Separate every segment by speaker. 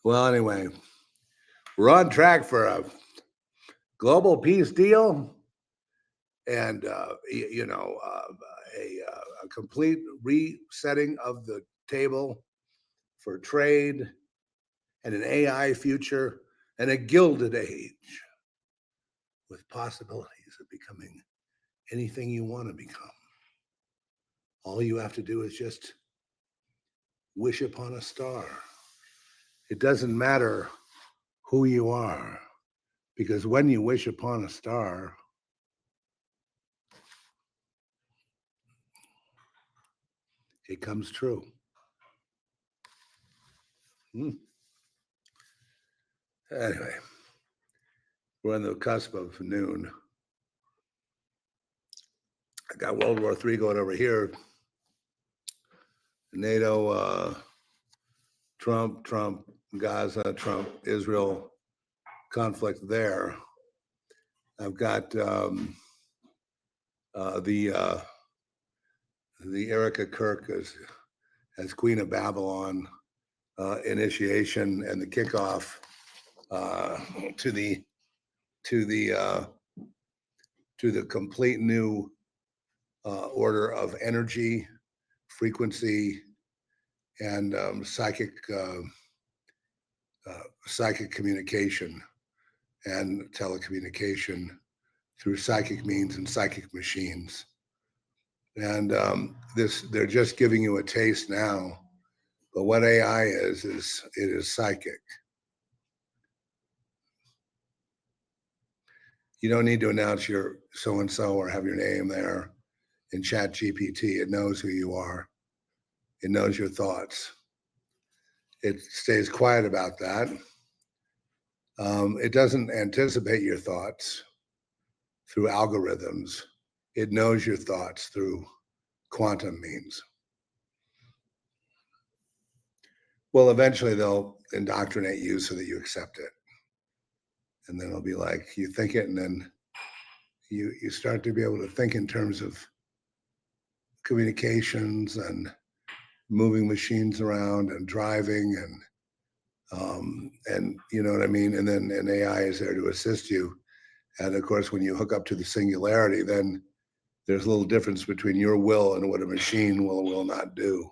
Speaker 1: Well, anyway, we're on track for a global peace deal and, a complete resetting of the table for trade and an AI future and a gilded age with possibilities of becoming anything you want to become. All you have to do is just wish upon a star. It doesn't matter who you are, because when you wish upon a star, it comes true. Anyway, we're on the cusp of noon. I got World War III going over here. NATO, Trump, Gaza, Trump, Israel conflict there. I've got the Erica Kirk as Queen of Babylon initiation and the kickoff to the complete new order of energy, frequency, and psychic communication and telecommunication through psychic means and psychic machines. And they're just giving you a taste now. But what AI is it is psychic. You don't need to announce you're so-and-so or have your name there in Chat GPT. It knows who you are. It knows your thoughts. It stays quiet about that. It doesn't anticipate your thoughts through algorithms. It knows your thoughts through quantum means. Well, eventually they'll indoctrinate you so that you accept it. And then it'll be like, you think it, and then you start to be able to think in terms of communications and moving machines around and driving and you know what I mean? And then an AI is there to assist you. And of course, when you hook up to the singularity, then there's a little difference between your will and what a machine will or will not do.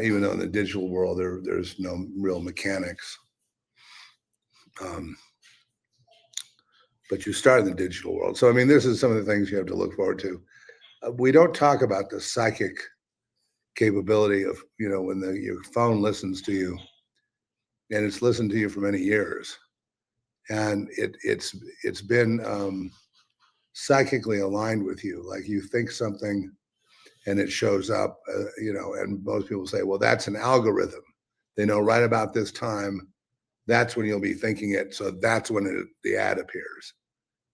Speaker 1: Even though in the digital world, there's no real mechanics. But you start in the digital world. So, I mean, this is some of the things you have to look forward to. We don't talk about the psychic capability of, when your phone listens to you, and it's listened to you for many years. And it's been psychically aligned with you. Like you think something and it shows up, and most people say, well, that's an algorithm. They know right about this time, that's when you'll be thinking it. So that's when the ad appears.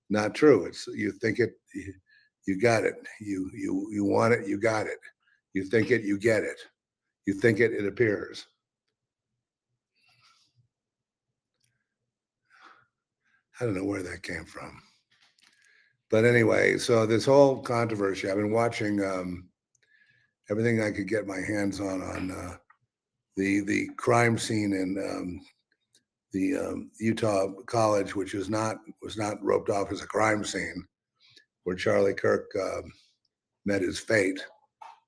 Speaker 1: Not true. It's you think it, you got it. You want it, you got it. You think it, you get it. You think it, it appears. I don't know where that came from. But anyway, so this whole controversy, I've been watching everything I could get my hands on the crime scene in the Utah college, which was not roped off as a crime scene, where Charlie Kirk met his fate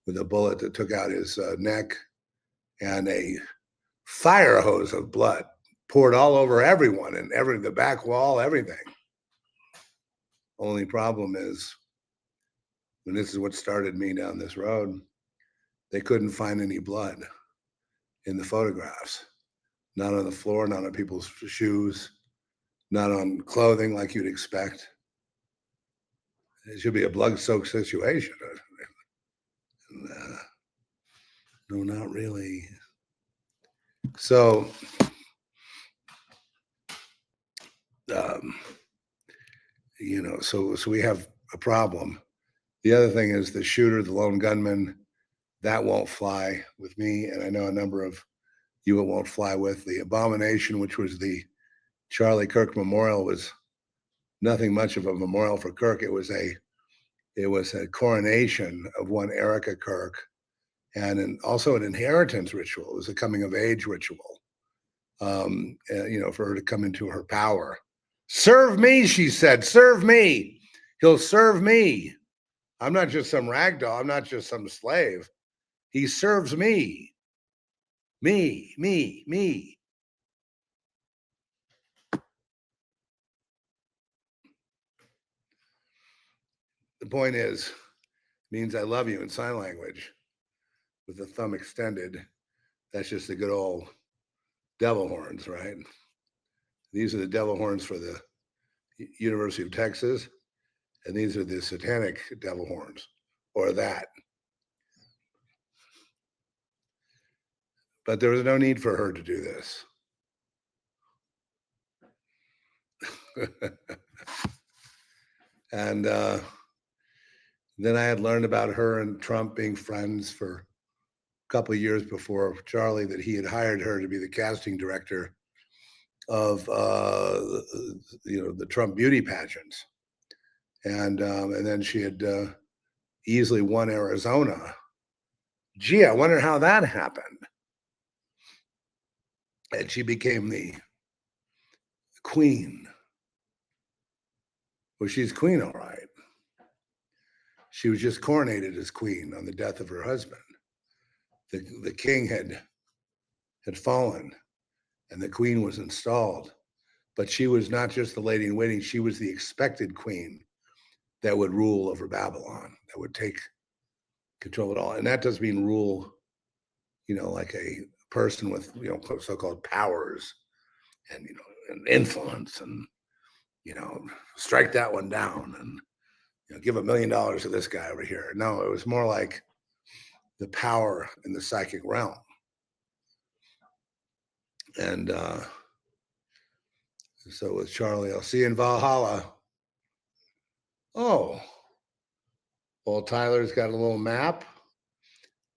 Speaker 1: with a bullet that took out his neck and a fire hose of blood poured all over everyone and the back wall, everything. Only problem is, and this is what started me down this road, they couldn't find any blood in the photographs. Not on the floor, not on people's shoes, not on clothing like you'd expect. It should be a blood-soaked situation. No, not really. So, so we have a problem. The other thing is the shooter, the lone gunman, that won't fly with me, and I know a number of you it won't fly with. The abomination, which was the Charlie Kirk Memorial, was nothing much of a memorial for Kirk. It was a coronation of one Erica Kirk, and also an inheritance ritual. It was a coming of age ritual. for her to come into her power. Serve me, she said, serve me. He'll serve me. I'm not just some ragdoll. I'm not just some slave. He serves me. Me, me, me. The point is, means I love you in sign language with the thumb extended. That's just the good old devil horns, right? These are the devil horns for the University of Texas, and these are the satanic devil horns, or that. But there was no need for her to do this. And then I had learned about her and Trump being friends for a couple of years before Charlie, that he had hired her to be the casting director of the Trump beauty pageants, and then she had easily won Arizona. Gee, I wonder how that happened. And she became the queen. Well, she's queen, all right. She was just coronated as queen on the death of her husband. The king had fallen, and the queen was installed. But she was not just the lady in waiting; she was the expected queen that would rule over Babylon, that would take control of it all. And that doesn't mean rule, like a person with so-called powers and and influence, and strike that one down, and give $1 million to this guy over here. No, it was more like the power in the psychic realm. And so with Charlie, I'll see you in Valhalla. Oh, well, Tyler's got a little map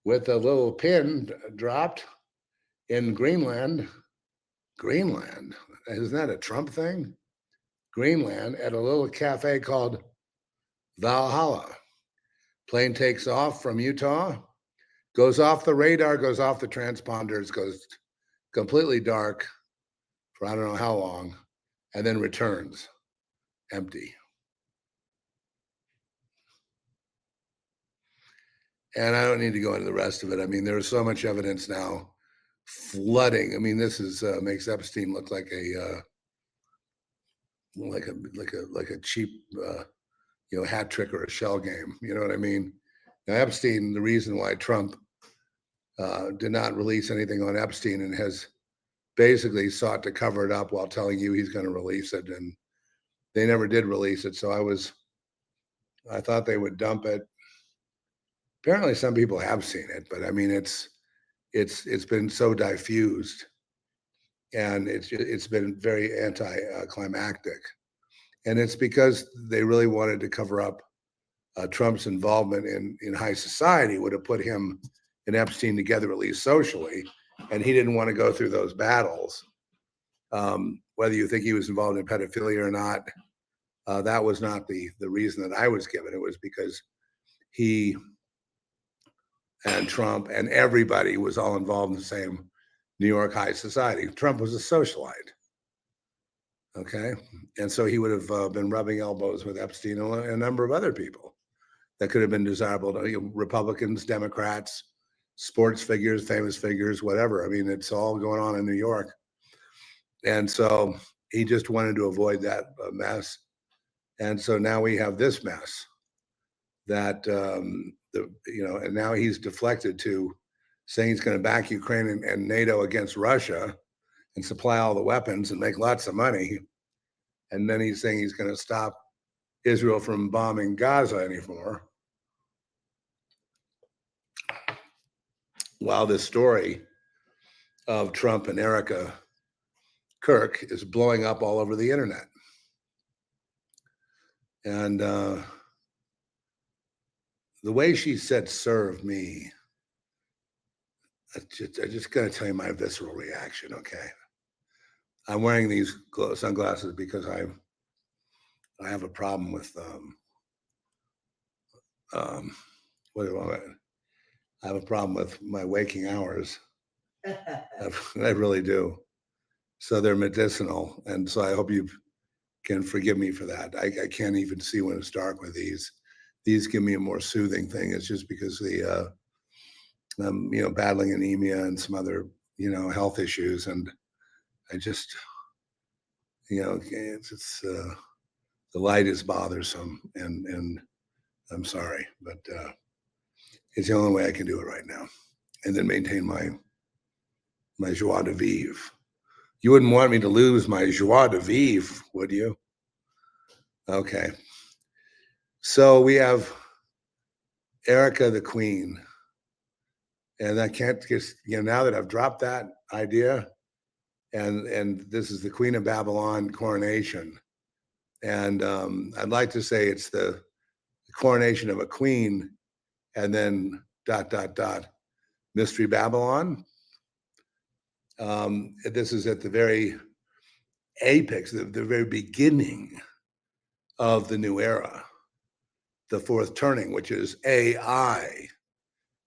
Speaker 1: with a little pin dropped in Greenland. Greenland? Isn't that a Trump thing? Greenland, at a little cafe called Valhalla. Plane takes off from Utah, goes off the radar, goes off the transponders, goes completely dark for I don't know how long, and then returns empty. And I don't need to go into the rest of it. I mean, there's so much evidence now flooding. I mean, this is makes Epstein look like a cheap hat trick or a shell game. You know what I mean? Now, Epstein, the reason why Trump did not release anything on Epstein and has basically sought to cover it up while telling you he's going to release it, and they never did release it. So I thought they would dump it. Apparently, some people have seen it, but I mean, it's been so diffused, and it's been very anticlimactic, and it's because they really wanted to cover up Trump's involvement in high society. Would have put him and Epstein together, at least socially, and he didn't want to go through those battles. Whether you think he was involved in pedophilia or not, that was not the reason that I was given. It was because he and Trump and everybody was all involved in the same New York high society. Trump was a socialite. Okay. And so he would have been rubbing elbows with Epstein and a number of other people that could have been desirable to Republicans, Democrats, sports figures, famous figures, whatever. I mean, it's all going on in New York. And so he just wanted to avoid that mess. And so now we have this mess that, and now he's deflected to saying he's going to back Ukraine and NATO against Russia and supply all the weapons and make lots of money. And then he's saying he's going to stop Israel from bombing Gaza anymore. While this story of Trump and Erica Kirk is blowing up all over the internet. And the way she said, serve me, I just got to tell you my visceral reaction, okay? I'm wearing these sunglasses because I have a problem with what do I have a problem with my waking hours. I really do. So they're medicinal. And so I hope you can forgive me for that. I can't even see when it's dark with these. These give me a more soothing thing. It's just because battling anemia and some other, health issues. And I just, the light is bothersome, and I'm sorry, but it's the only way I can do it right now, and then maintain my joie de vivre. You wouldn't want me to lose my joie de vivre, would you? Okay. So we have Erica the Queen, and I can't just now that I've dropped that idea, and this is the Queen of Babylon coronation, and I'd like to say it's the coronation of a queen, and then ... Mystery Babylon. This is at the very apex, the very beginning of the new era, the fourth turning, which is AI,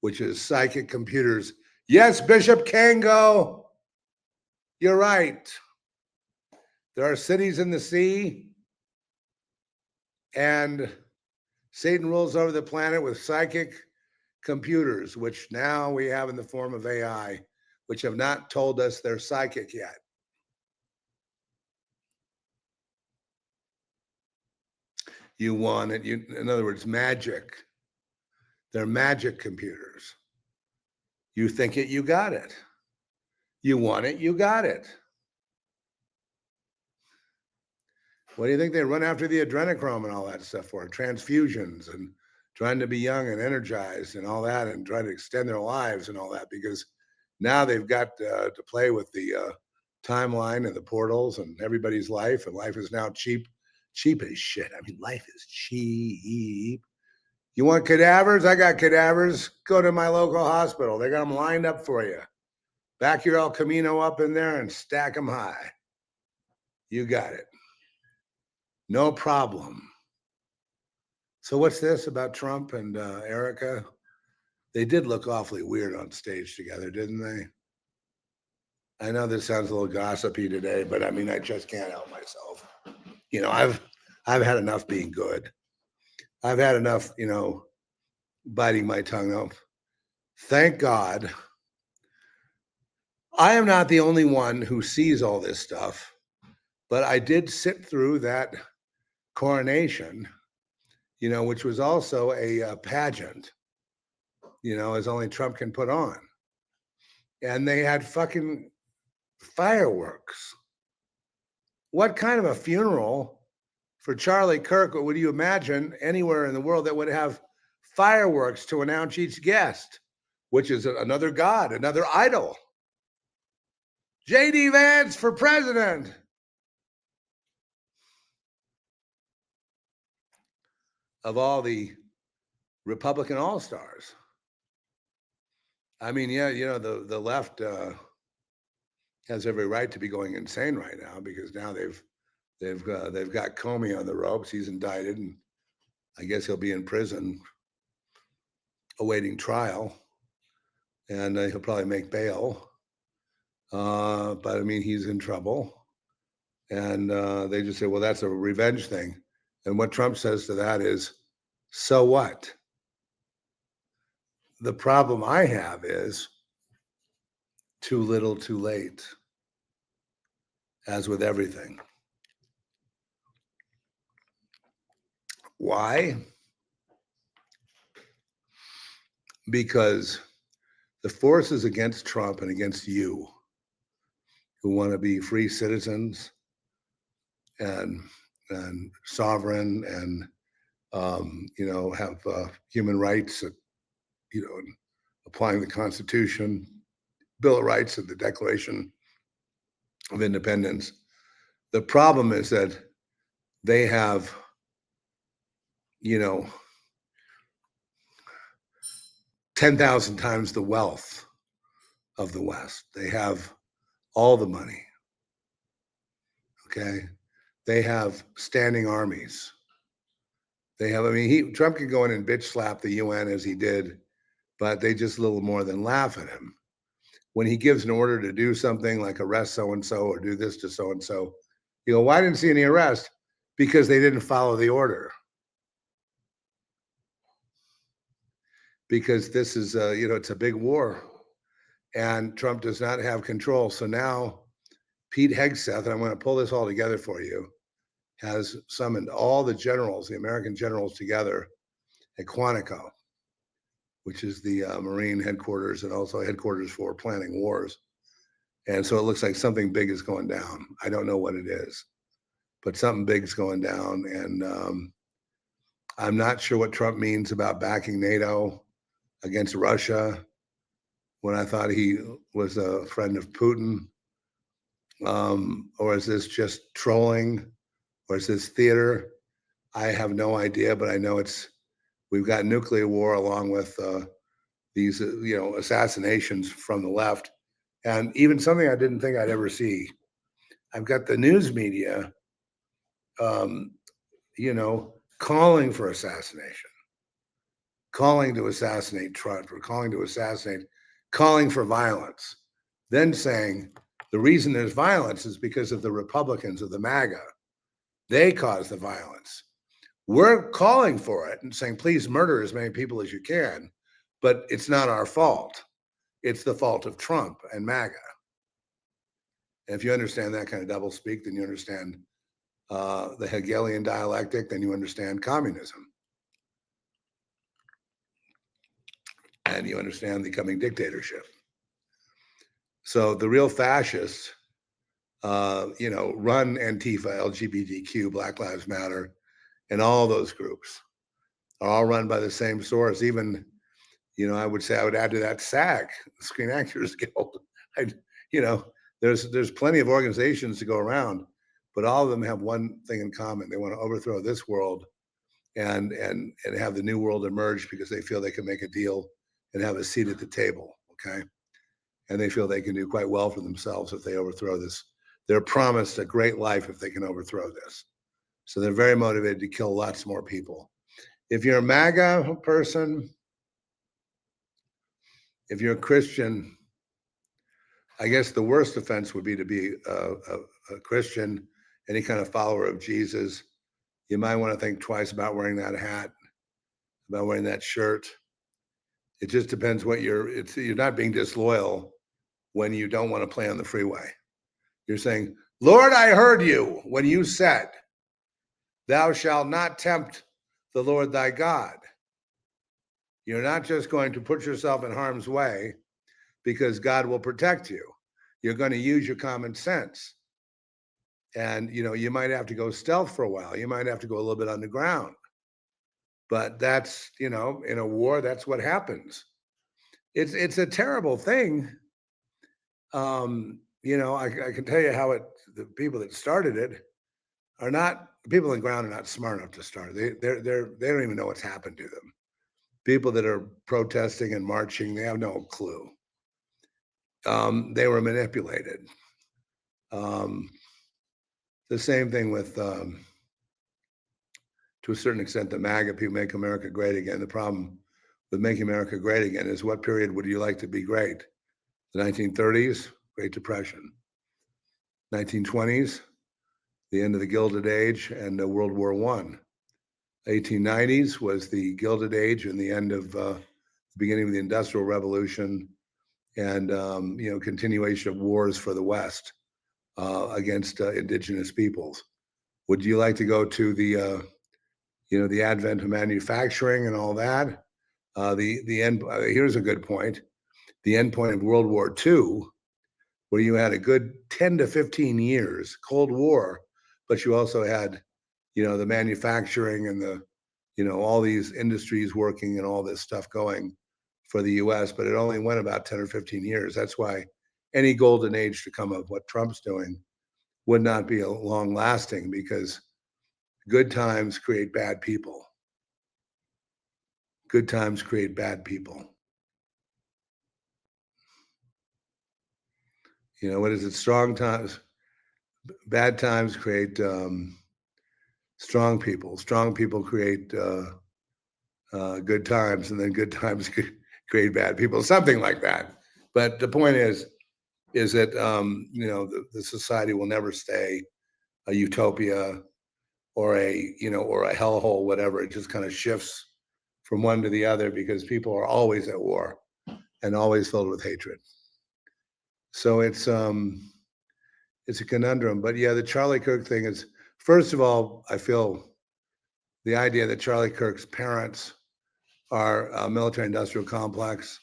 Speaker 1: which is psychic computers. Yes, Bishop Kango, you're right. There are cities in the sea, and Satan rules over the planet with psychic computers, which now we have in the form of AI, which have not told us they're psychic yet. You want it, in other words, magic. They're magic computers. You think it, you got it. You want it, you got it. What do you think they run after the adrenochrome and all that stuff for? Transfusions and trying to be young and energized and all that, and try to extend their lives and all that, because now they've got to play with the timeline and the portals and everybody's life, and life is now cheap as shit. I mean, life is cheap. You want cadavers? I got cadavers. Go to my local hospital. They got them lined up for you. Back your El Camino up in there and stack them high. You got it. No problem. So what's this about Trump and Erica? They did look awfully weird on stage together, didn't they? I know this sounds a little gossipy today, but I mean, I just can't help myself. I've had enough being good. I've had enough, biting my tongue off. Thank God I am not the only one who sees all this stuff, but I did sit through that coronation, which was also a pageant, as only Trump can put on. And they had fucking fireworks. What kind of a funeral for Charlie Kirk would you imagine anywhere in the world that would have fireworks to announce each guest, which is another god, another idol? J.D. Vance for president. Of all the Republican all-stars. I mean, yeah, the left has every right to be going insane right now, because now they've got Comey on the ropes. He's indicted, and I guess he'll be in prison awaiting trial, and he'll probably make bail. But I mean, he's in trouble, and they just say, well, that's a revenge thing. And what Trump says to that is, so what? The problem I have is too little, too late, as with everything. Why? Because the forces against Trump and against you, who want to be free citizens and sovereign and have human rights, and applying the Constitution, Bill of Rights, and the Declaration of Independence. The problem is that they have, 10,000 times the wealth of the West. They have all the money. Okay. They have standing armies. They have, Trump could go in and bitch slap the UN as he did, but they just a little more than laugh at him. when he gives an order to do something like arrest so-and-so or do this to so-and-so, you go, why didn't see any arrest? Because they didn't follow the order. Because this is, it's a big war and Trump does not have control. So now Pete Hegseth, and I'm going to pull this all together for you, has summoned all the generals, the American generals together at Quantico, which is the Marine headquarters and also headquarters for planning wars. And so it looks like something big is going down. I don't know what it is, but something big is going down. And I'm not sure what Trump means about backing NATO against Russia when I thought he was a friend of Putin. Or is this just trolling? Or is this theater? I have no idea, but I know we've got nuclear war along with these, assassinations from the left. And even something I didn't think I'd ever see. I've got the news media, calling for assassination, calling to assassinate Trump, or calling for violence, then saying the reason there's violence is because of the Republicans of the MAGA. They caused the violence. We're calling for it and saying, please murder as many people as you can, but it's not our fault. It's the fault of Trump and MAGA. And if you understand that kind of doublespeak, then you understand the Hegelian dialectic, then you understand communism. And you understand the coming dictatorship. So the real fascists, run Antifa, LGBTQ, Black Lives Matter, and all those groups are all run by the same source. Even, I would say I would add to that SAG, the Screen Actors Guild. There's plenty of organizations to go around, but all of them have one thing in common. They want to overthrow this world and have the new world emerge because they feel they can make a deal and have a seat at the table. Okay. And they feel they can do quite well for themselves if they overthrow this. They're promised a great life if they can overthrow this. So they're very motivated to kill lots more people. If you're a MAGA person, if you're a Christian, I guess the worst offense would be to be a Christian, any kind of follower of Jesus. You might want to think twice about wearing that hat, about wearing that shirt. It just depends what you're not being disloyal when you don't want to play on the freeway. You're saying, Lord, I heard you when you said, thou shalt not tempt the Lord thy God. You're not just going to put yourself in harm's way because God will protect you. You're going to use your common sense. And, you might have to go stealth for a while. You might have to go a little bit underground. But that's, in a war, that's what happens. It's a terrible thing. I can tell you how the people that started it are not, people on the ground are not smart enough to start. They don't even know what's happened to them. People that are protesting and marching, they have no clue. They were manipulated. The same thing with, to a certain extent, the MAGA people, Make America Great Again. The problem with Making America Great Again is, what period would you like to be great? The 1930s, Great Depression. 1920s, the end of the Gilded Age and World War I. 1890s was the Gilded Age and the end of the beginning of the Industrial Revolution, and continuation of wars for the West against indigenous peoples. Would you like to go to the the advent of manufacturing and all that? The end. Here's a good point. The end point of World War II, where you had a good 10 to 15 years, Cold War, but you also had, the manufacturing and the, all these industries working and all this stuff going for the US, but it only went about 10 or 15 years. That's why any golden age to come of what Trump's doing would not be long lasting, because good times create bad people. Good times create bad people. What is it? Strong times, bad times create strong people. Strong people create good times, and then good times create bad people. Something like that. But the point is that the society will never stay a utopia or a hellhole, whatever. It just kind of shifts from one to the other because people are always at war and always filled with hatred. So it's a conundrum. But yeah, the Charlie Kirk thing is, first of all, I feel the idea that Charlie Kirk's parents are a military industrial complex.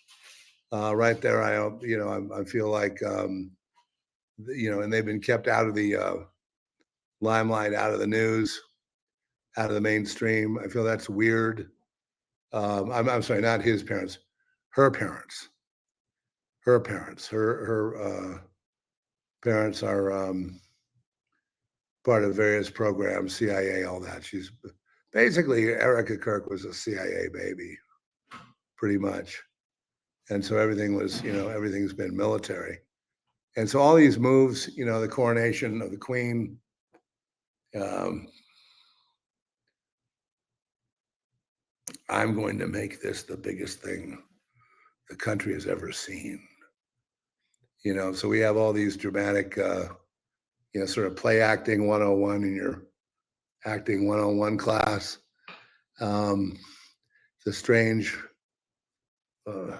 Speaker 1: Right there, I feel like and they've been kept out of the limelight, out of the news, out of the mainstream. I feel that's weird. I'm sorry, not his parents, her parents, her parents, her parents are part of various programs, CIA, all that. She's basically Erica Kirk was a CIA baby, pretty much, and so everything's been military, and so all these moves, the coronation of the Queen. Um, I'm going to make this the biggest thing the country has ever seen. So we have all these dramatic, sort of play acting 101 in your acting 101 class. The strange, uh,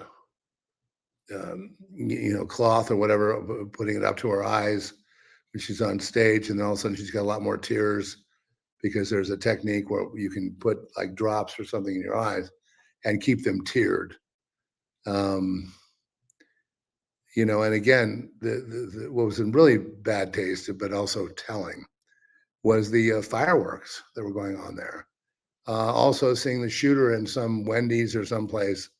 Speaker 1: cloth or whatever, putting it up to her eyes when she's on stage, and then all of a sudden she's got a lot more tears because there's a technique where you can put like drops or something in your eyes and keep them tiered. And again, what was in really bad taste, but also telling, was the fireworks that were going on there. Also, seeing the shooter in some Wendy's or someplace,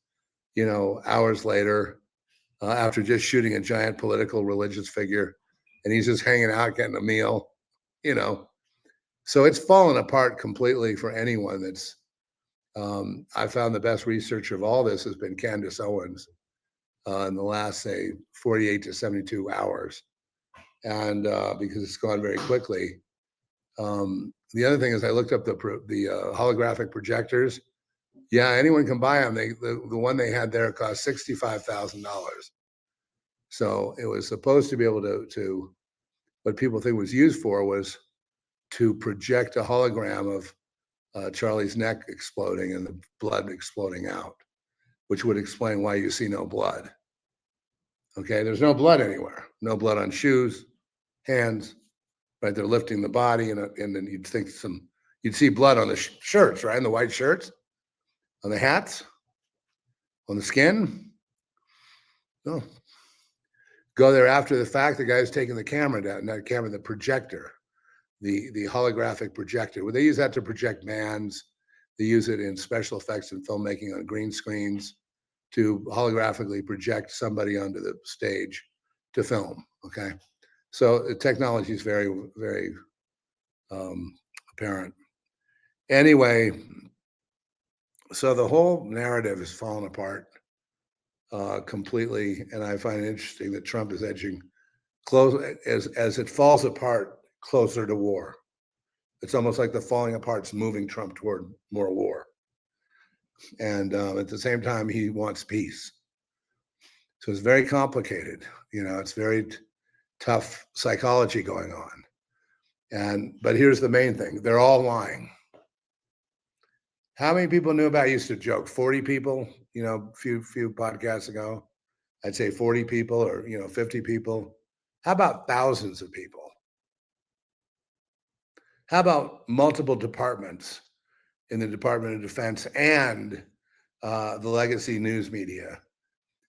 Speaker 1: hours later, after just shooting a giant political religious figure, and he's just hanging out getting a meal, you know. So it's fallen apart completely for anyone that's. I found the best research of all this has been Candace Owens in the last, say, 48 to 72 hours. And because it's gone very quickly. The other thing is I looked up the holographic projectors. Yeah, anyone can buy them. The one they had there cost $65,000. So it was supposed to be able to what people think was used for was to project a hologram of Charlie's neck exploding and the blood exploding out, which would explain why you see no blood. Okay, there's no blood anywhere. No blood on shoes, hands. Right, they're lifting the body, and then you'd see blood on the shirts, right, on the white shirts, on the hats, on the skin. No, go there after the fact. The guy's taking the camera down, not camera, the projector, the holographic projector. Well, they use that to project mans. They use it in special effects and filmmaking on green screens to holographically project somebody onto the stage to film. Okay, so the technology is very, very apparent. Anyway, so the whole narrative has fallen apart completely, and I find it interesting that Trump is edging close as it falls apart closer to war. It's almost like the falling apart's moving Trump toward more war, and at the same time he wants peace. So it's very complicated. It's very tough psychology going on. But here's the main thing: they're all lying. How many people knew about? I used to joke 40 people, few podcasts ago. I'd say 40 people or 50 people. How about thousands of people? How about multiple departments in the Department of Defense and the legacy news media?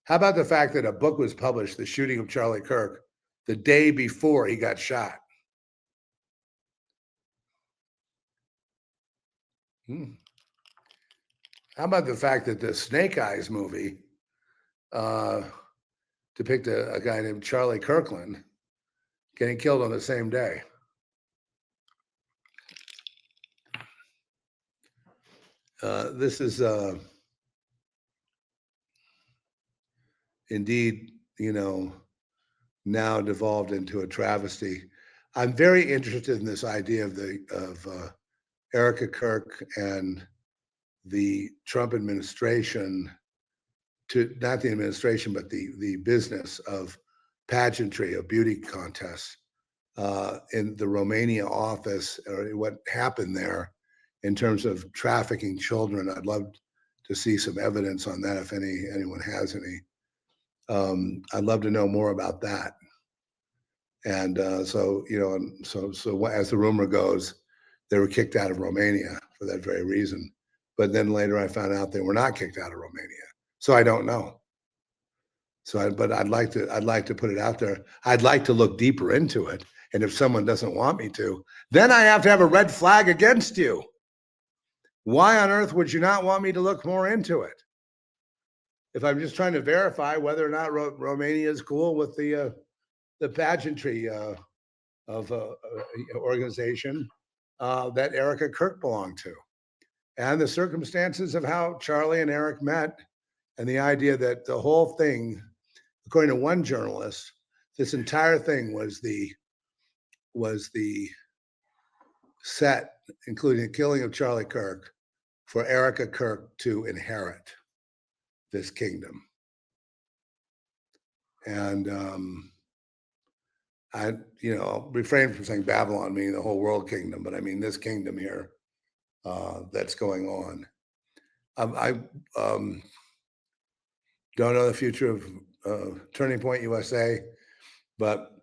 Speaker 1: How about the fact that a book was published, The Shooting of Charlie Kirk, the day before he got shot? How about the fact that the Snake Eyes movie depict a guy named Charlie Kirkland getting killed on the same day? This is indeed, now devolved into a travesty. I'm very interested in this idea of Erica Kirk and the Trump administration to not the administration, but the business of pageantry, of beauty contests in the Romania office, or what happened there in terms of trafficking children. I'd love to see some evidence on that if anyone has any. I'd love to know more about that. And so, as the rumor goes, they were kicked out of Romania for that very reason. But then later I found out they were not kicked out of Romania. So I don't know. But I'd like to put it out there. I'd like to look deeper into it. And if someone doesn't want me to, then I have to have a red flag against you. Why on earth would you not want me to look more into it? If I'm just trying to verify whether or not Romania is cool with the pageantry of organization that Erica Kirk belonged to, and the circumstances of how Charlie and Eric met, and the idea that the whole thing, according to one journalist, this entire thing was the set, including the killing of Charlie Kirk, for Erica Kirk to inherit this kingdom. And I refrain from saying Babylon meaning the whole world kingdom, but I mean this kingdom here that's going on. I don't know the future of Turning Point USA, but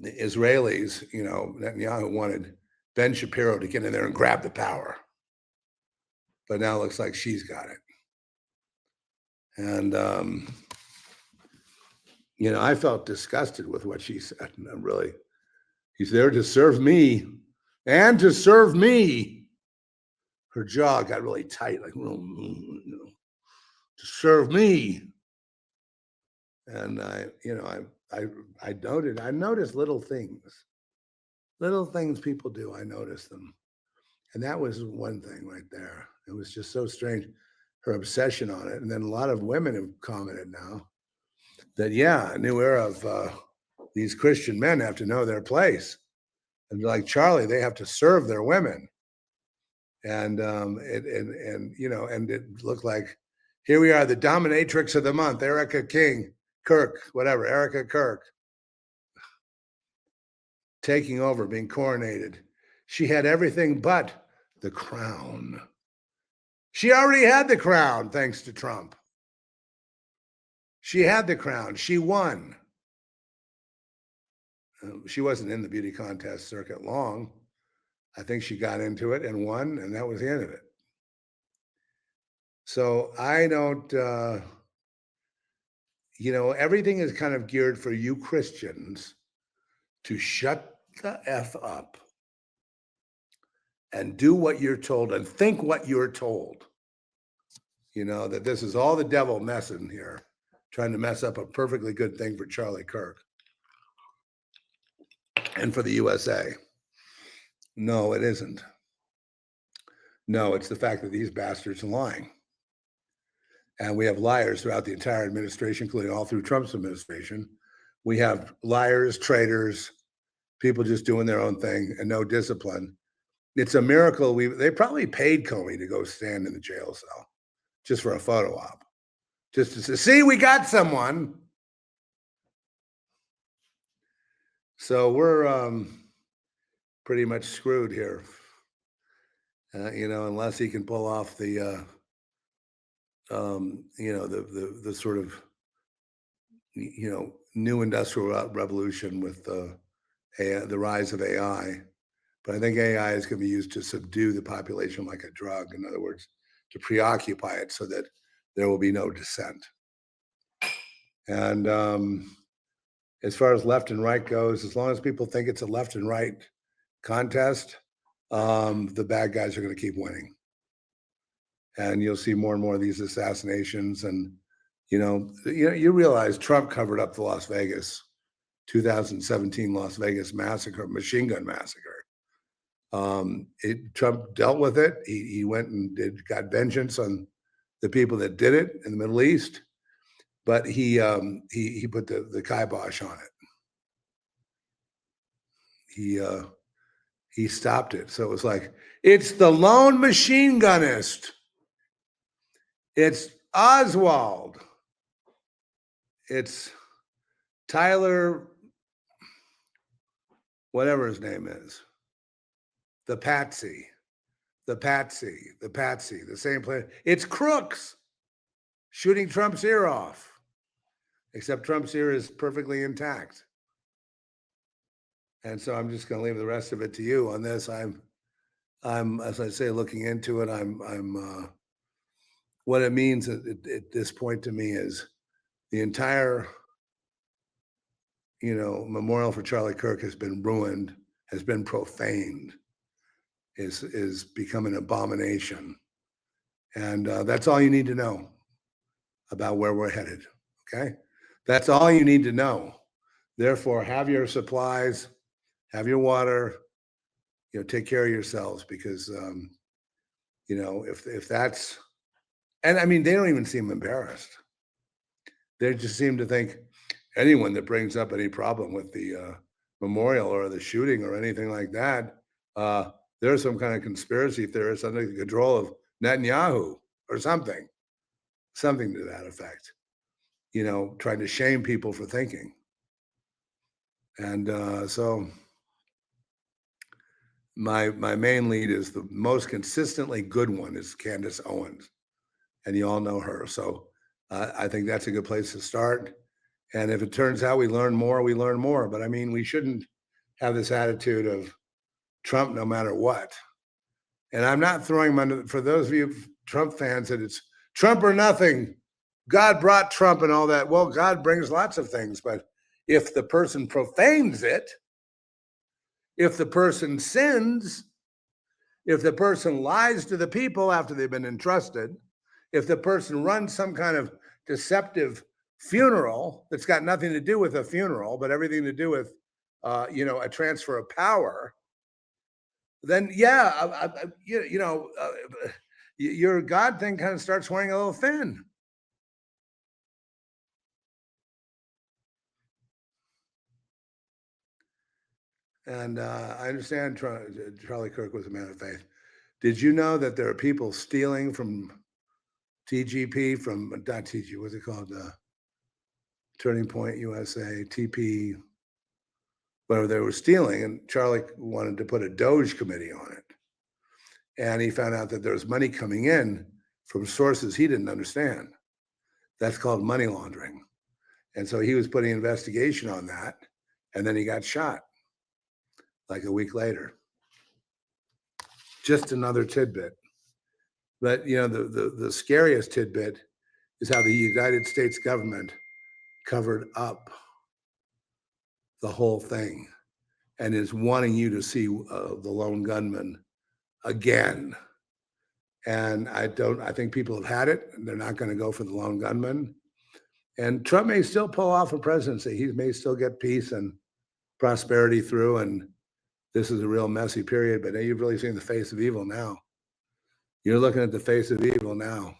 Speaker 1: the Israelis, Netanyahu wanted Ben Shapiro to get in there and grab the power. But now it looks like she's got it. And, I felt disgusted with what she said. And he's there to serve me and to serve me. Her jaw got really tight, like, to serve me. And I noticed little things people do. I noticed them. And that was one thing right there. It was just so strange, her obsession on it. And then a lot of women have commented now that, a new era of these Christian men have to know their place. And like Charlie, they have to serve their women. And it looked like, here we are, the dominatrix of the month, Erica Kirk, taking over, being coronated. She had everything but the crown. She already had the crown, thanks to Trump. She had the crown. She won. She wasn't in the beauty contest circuit long. I think she got into it and won, and that was the end of it. So I don't, everything is kind of geared for you Christians to shut the F up and do what you're told and think what you're told. That this is all the devil messing here, trying to mess up a perfectly good thing for Charlie Kirk and for the USA. No, it isn't. No, it's the fact that these bastards are lying. And we have liars throughout the entire administration, including all through Trump's administration. We have liars, traitors, people just doing their own thing and no discipline. It's a miracle. They probably paid Comey to go stand in the jail cell just for a photo op, just to say, see, we got someone. So we're pretty much screwed here, unless he can pull off the sort of new industrial revolution with the rise of AI. But I think AI is going to be used to subdue the population like a drug. In other words, to preoccupy it so that there will be no dissent. And as far as left and right goes, as long as people think it's a left and right contest, the bad guys are going to keep winning. And you'll see more and more of these assassinations. And, you realize Trump covered up the Las Vegas 2017 Las Vegas massacre, machine gun massacre. Trump dealt with it. He went and got vengeance on the people that did it in the Middle East, but he put the kibosh on it. He stopped it. So it was like, it's the lone machine gunist. It's Oswald. It's Tyler, whatever his name is. The Patsy. The Patsy. The Patsy. The same place. It's crooks shooting Trump's ear off. Except Trump's ear is perfectly intact. And so I'm just going to leave the rest of it to you on this. I'm, as I say, looking into it. What it means at this point to me is the entire, memorial for Charlie Kirk has been ruined, has been profaned, is become an abomination, and that's all you need to know about where we're headed. Okay, that's all you need to know. Therefore, have your supplies, have your water. Take care of yourselves because if that's, and I mean, they don't even seem embarrassed. They just seem to think anyone that brings up any problem with the memorial or the shooting or anything like that, there's some kind of conspiracy theorist under the control of Netanyahu or something to that effect. Trying to shame people for thinking. And so my main lead is the most consistently good one is Candace Owens, and you all know her. So I think that's a good place to start. And if it turns out we learn more, we learn more. But I mean, we shouldn't have this attitude of Trump no matter what. And I'm not throwing him under, for those of you Trump fans, that it's Trump or nothing. God brought Trump and all that. Well, God brings lots of things, but if the person profanes it, if the person sins, if the person lies to the people after they've been entrusted, if the person runs some kind of deceptive funeral that's got nothing to do with a funeral, but everything to do with, a transfer of power, then your God thing kind of starts wearing a little thin. And I understand Charlie Kirk was a man of faith. Did you know that there are people stealing from TGP, from not TG, what's it called? Turning Point USA, TP, whatever they were stealing. And Charlie wanted to put a Doge committee on it. And he found out that there was money coming in from sources he didn't understand. That's called money laundering. And so he was putting investigation on that. And then he got shot like a week later. Just another tidbit. But the scariest tidbit is how the United States government covered up the whole thing and is wanting you to see the lone gunman again. And I think people have had it, and they're not going to go for the lone gunman. And Trump may still pull off a presidency. He may still get peace and prosperity through. And this is a real messy period, but you've really seen the face of evil now. You're looking at the face of evil now.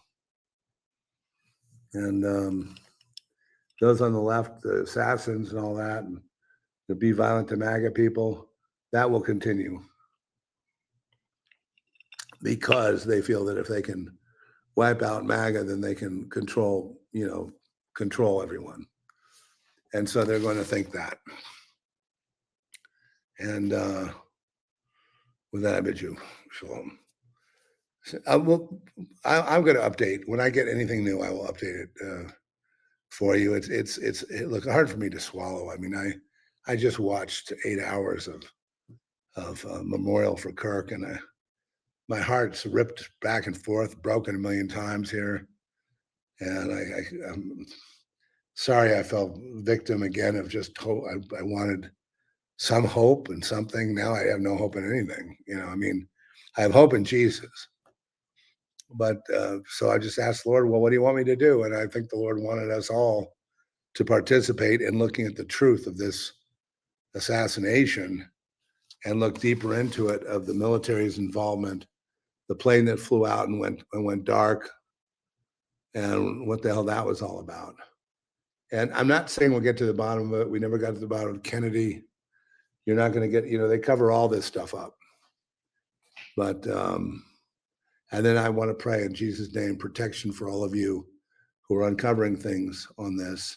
Speaker 1: And those on the left, the assassins and all that, and the be violent to MAGA people, that will continue. Because they feel that if they can wipe out MAGA, then they can control everyone. And so they're going to think that. And with that, I bid you shalom. I'm going to update. When I get anything new, I will update it for you. It's look hard for me to swallow. I mean, I just watched 8 hours of Memorial for Kirk, and my heart's ripped back and forth, broken a million times here. And I'm sorry I fell victim again of just hope. I wanted some hope and something. Now I have no hope in anything. I mean, I have hope in Jesus. But so I just asked the Lord, well, what do you want me to do? And I think the Lord wanted us all to participate in looking at the truth of this assassination and look deeper into it, of the military's involvement, the plane that flew out and went dark, and what the hell that was all about. And I'm not saying we'll get to the bottom of it. We never got to the bottom of Kennedy. You're not going to get, they cover all this stuff up. But, and then I want to pray in Jesus' name, protection for all of you who are uncovering things on this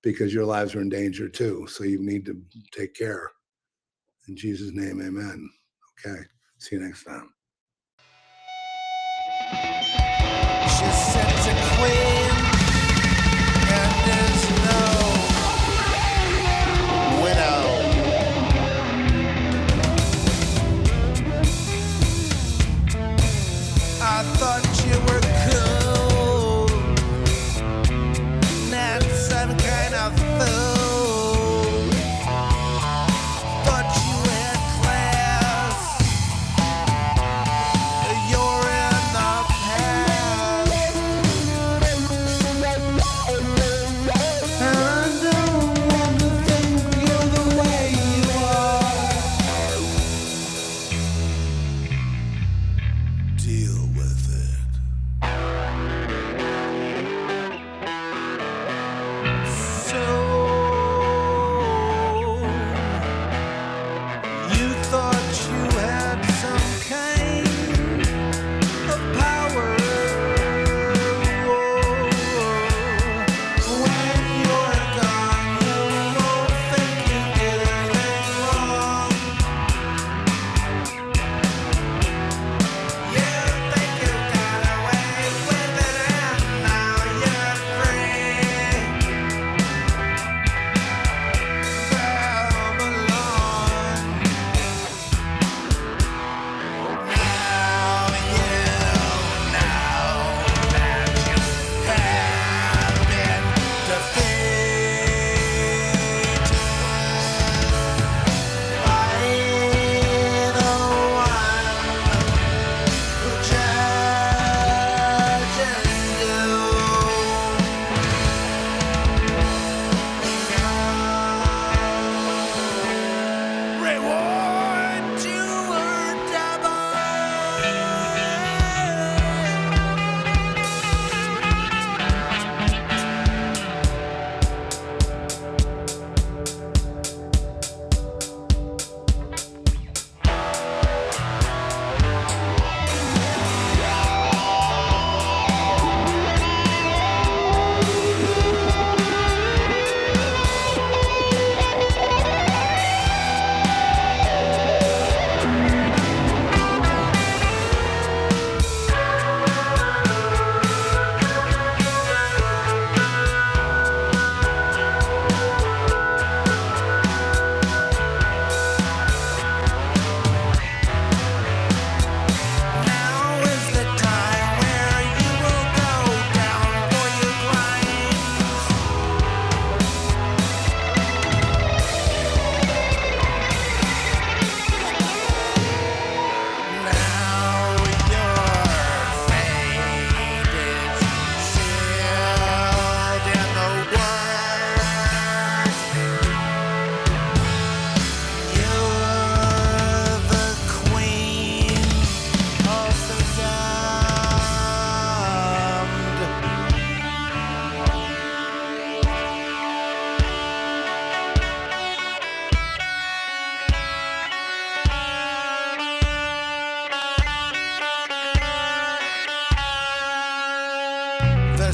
Speaker 1: because your lives are in danger too. So you need to take care. In Jesus' name, amen. Okay. See you next time.
Speaker 2: She's such a queen, and there's no widow. I thought you were cool, not some kind of fool. Thought you had class. You're in the past. And I don't want to think you're the way you are. Deal with it. So you thought you had some kind of power. When you're gone, you won't think you did anything wrong. You think you got away with it, and now you're free. Babylon. Now you know that you have been defeated by the one who judges you. Reward you were double. Now is the time where you will go down for your crimes. Now your fate is sealed in the worst. You're the queen of the damned. The